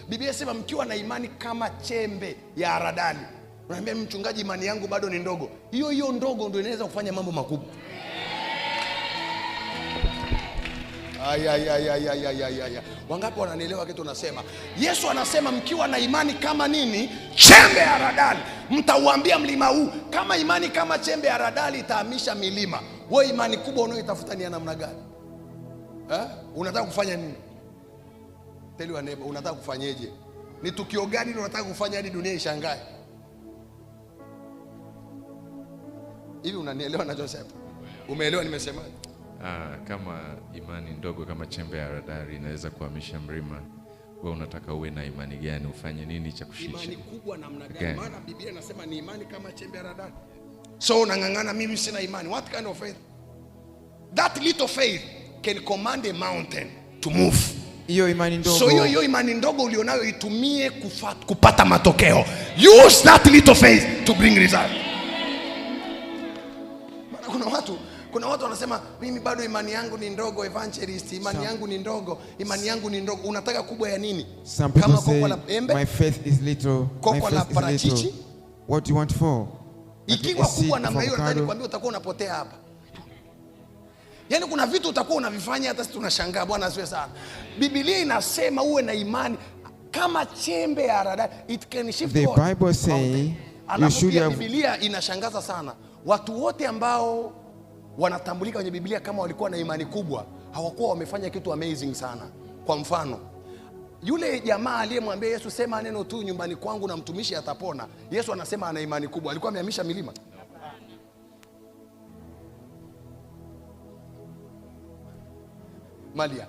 Biblia inasema mkiwa na imani kama chembe ya haradali. Unaambia mchungaji, imani yangu bado ni ndogo. Hiyo ndogo ndio inaweza kufanya mambo makubwa. Wangapi wananielewa kitu nasema? Yesu anasema mkiwa na imani kama nini? Chembe ya haradali. Mtauambia mlima huu. Kama imani kama chembe ya haradali itahamisha milima, wewe imani kubwa unayoitafuta ni ya namna gani? Unataka kufanya nini? Tell your neighbor, unataka kufanyeje? Ni tukio gani unataka kufanya hadi dunia ishangae? Hivi unanielewa ninachosema? Umeelewa nimesema? Kama imani ndogo kama chembe ya haradali inaweza kuhamisha mlima, wewe unataka uwe na imani gani? Ufanye nini cha kushinda? Imani kubwa namna gani? Maana Biblia inasema ni imani kama chembe ya haradali. So unangangana, mimi sina imani. What kind of faith? That little faith can command a mountain to move. Hiyo imani ndogo. So hiyo imani ndogo ulionayo itumie kupata matokeo. Use that little faith to bring result. Maana kuna watu wanasema mimi bado imani yangu ni ndogo, evangelist, imani yangu ni ndogo, imani yangu ni ndogo. Unataka kubwa ya nini? Kama koko la embe, my faith is little. Koko la parachichi, what do you want for? Ikiwa kubwa namna hiyo, nataka nikwambie utakuwa unapotea hapa. Yaani kuna vitu utakuwa unavifanya hata sisi tunashangaa. Bwana asifiwe sana. Biblia inasema uwe na imani kama chembe ya haradali. It can shift the Bible say you should have. Biblia inashangaza sana. Watu wote ambao wanatambulika kwenye Biblia kama walikuwa na imani kubwa, hawakuwa wamefanya kitu amazing sana. Kwa mfano, yule jamaa aliyemwambia Yesu, sema neno tu nyumbani kwangu na mtumishi atapona. Yesu anasema ana imani kubwa. Alikuwa amehamisha milima? Malia,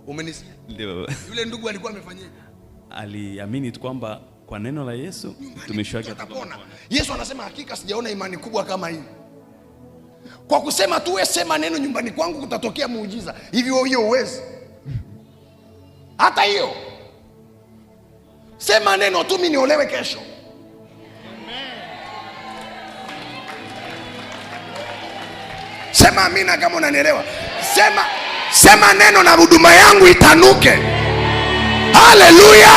umenisikia? Ndio. Yule ndugu alikuwa amefanyaje? Aliamini tu kwamba kwa neno la Yesu mtumishi wake atapona. Yesu anasema hakika sijaona imani kubwa kama hii. Kwa kusema tu wewe sema neno nyumbani kwangu kutatokea muujiza. Hivyo hiyo uwezi. Hata hiyo. Sema neno tu mimi niolewe kesho. Sema amina kama unanielewa. Sema neno na huduma yangu itanuke. Haleluya.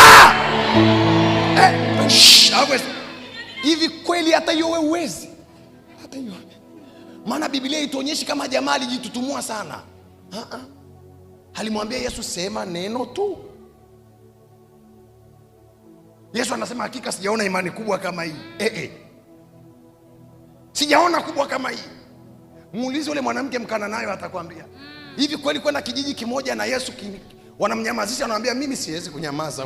Hivi kweli hata hiyo wewe uwezi? Hata hiyo. Maana Biblia ituonyeshi kama jamaa alijitutumua sana. Alimwambia Yesu sema neno tu. Yesu anasema hakika sijaona imani kubwa kama hii. Sijaona kubwa kama hii. Muulize yule mwanamke Mkananayo atakwambia. Hivi kweli kwenda kijiji kimoja na Yesu wanamnyamazisha, anamwambia mimi siwezi kunyamaza.